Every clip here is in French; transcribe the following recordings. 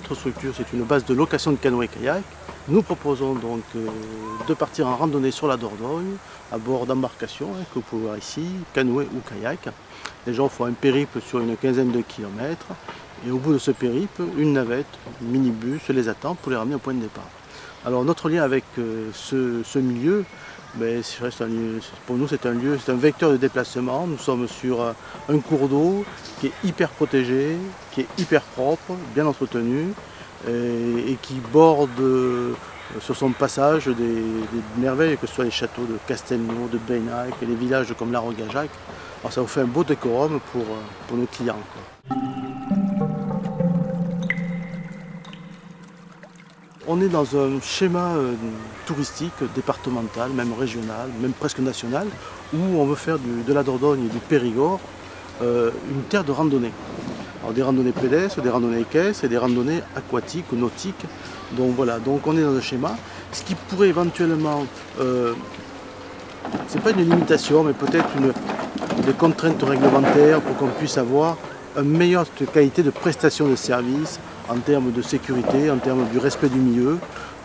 notre structure, c'est une base de location de canoë-kayak. Nous proposons donc de partir en randonnée sur la Dordogne, à bord d'embarcations, que vous pouvez voir ici, canoë ou kayak. Les gens font un périple sur une quinzaine de kilomètres. Et au bout de ce périple, une navette, un minibus les attend pour les ramener au point de départ. Alors notre lien avec ce milieu, pour nous c'est un vecteur de déplacement. Nous sommes sur un cours d'eau qui est hyper protégé, qui est hyper propre, bien entretenu et qui borde sur son passage des merveilles, que ce soit les châteaux de Castelnau, de Beinac, et les villages comme La Rogajac. Alors ça vous fait un beau décorum pour nos clients, quoi. On est dans un schéma touristique, départemental, même régional, même presque national, où on veut faire de la Dordogne et du Périgord une terre de randonnée. Alors des randonnées pédestres, des randonnées équestres et des randonnées aquatiques ou nautiques. Donc voilà, donc on est dans un schéma. Ce qui pourrait éventuellement, c'est pas une limitation, mais peut-être des contraintes réglementaires pour qu'on puisse avoir une meilleure qualité de prestation de services en termes de sécurité, en termes du respect du milieu.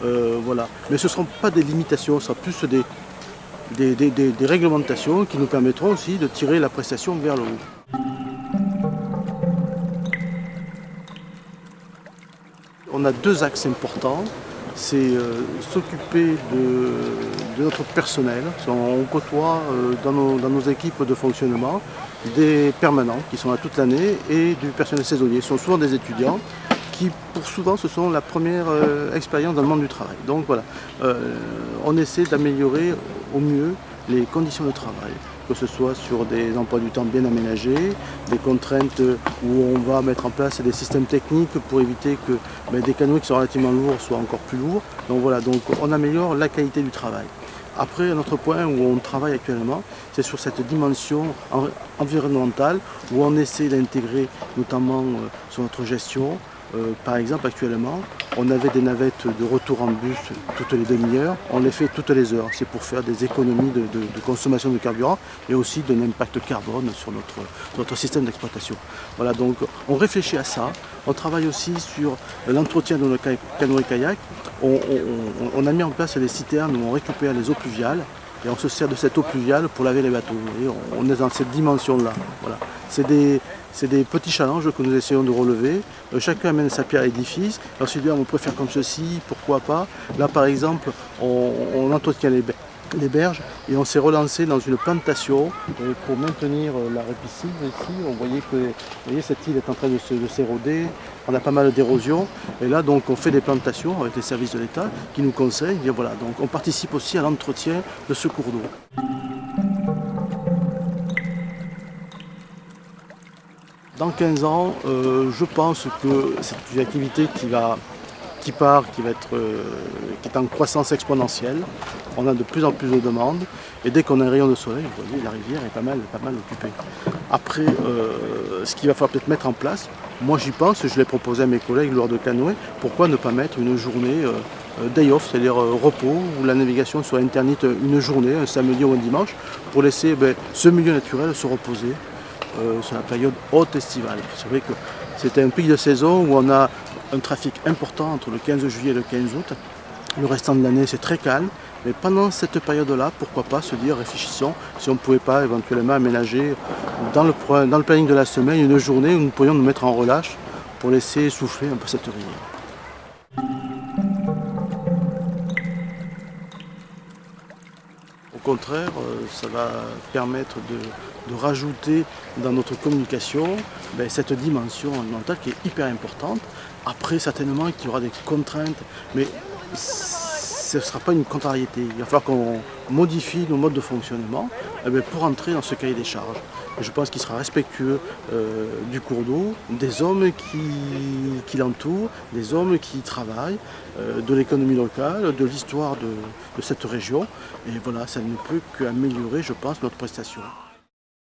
Voilà. Mais ce ne seront pas des limitations, ce sera plus des réglementations qui nous permettront aussi de tirer la prestation vers le haut. On a deux axes importants. C'est s'occuper de notre personnel. On côtoie dans nos équipes de fonctionnement des permanents qui sont là toute l'année et du personnel saisonnier. Ce sont souvent des étudiants qui, pour souvent, ce sont la première expérience dans le monde du travail. Donc voilà, on essaie d'améliorer au mieux les conditions de travail, que ce soit sur des emplois du temps bien aménagés, des contraintes où on va mettre en place des systèmes techniques pour éviter que des canoës qui sont relativement lourds soient encore plus lourds. Donc voilà, donc on améliore la qualité du travail. Après, un autre point où on travaille actuellement, c'est sur cette dimension environnementale où on essaie d'intégrer notamment sur notre gestion. Par exemple, actuellement, on avait des navettes de retour en bus toutes les demi-heures, on les fait toutes les heures. C'est pour faire des économies de consommation de carburant et aussi d'un impact carbone sur notre système d'exploitation. Voilà, donc on réfléchit à ça. On travaille aussi sur l'entretien de nos canoës-kayak. On a mis en place des citernes où on récupère les eaux pluviales et on se sert de cette eau pluviale pour laver les bateaux. Et on est dans cette dimension-là. Voilà. C'est des petits challenges que nous essayons de relever. Chacun amène sa pierre à l'édifice. Ensuite, on pourrait faire comme ceci, pourquoi pas. Là, par exemple, on entretient les berges et on s'est relancé dans une plantation pour maintenir la ripisylve ici. On voyait que cette île est en train de s'éroder. On a pas mal d'érosion. Et là, donc, on fait des plantations avec les services de l'État qui nous conseillent. Et voilà, donc, on participe aussi à l'entretien de ce cours d'eau. Dans 15 ans, je pense que c'est une activité qui est en croissance exponentielle. On a de plus en plus de demandes et dès qu'on a un rayon de soleil, vous voyez, la rivière est pas mal occupée. Après, ce qu'il va falloir peut-être mettre en place, moi j'y pense, je l'ai proposé à mes collègues lors de canoë, pourquoi ne pas mettre une journée day off, c'est-à-dire repos, où la navigation soit interdite une journée, un samedi ou un dimanche, pour laisser ce milieu naturel se reposer. Sur la période haute estivale. C'est vrai que c'était un pic de saison où on a un trafic important entre le 15 juillet et le 15 août. Le restant de l'année, c'est très calme. Mais pendant cette période-là, pourquoi pas se dire, réfléchissons, si on ne pouvait pas éventuellement aménager dans le planning de la semaine une journée où nous pourrions nous mettre en relâche pour laisser souffler un peu cette rivière. Au contraire, ça va permettre de rajouter dans notre communication cette dimension environnementale qui est hyper importante. Après, certainement qu'il y aura des contraintes, mais ce ne sera pas une contrariété. Il va falloir qu'on modifie nos modes de fonctionnement pour entrer dans ce cahier des charges. Et je pense qu'il sera respectueux du cours d'eau, des hommes qui l'entourent, des hommes qui y travaillent, de l'économie locale, de l'histoire de cette région. Et voilà, ça ne peut qu'améliorer, je pense, notre prestation.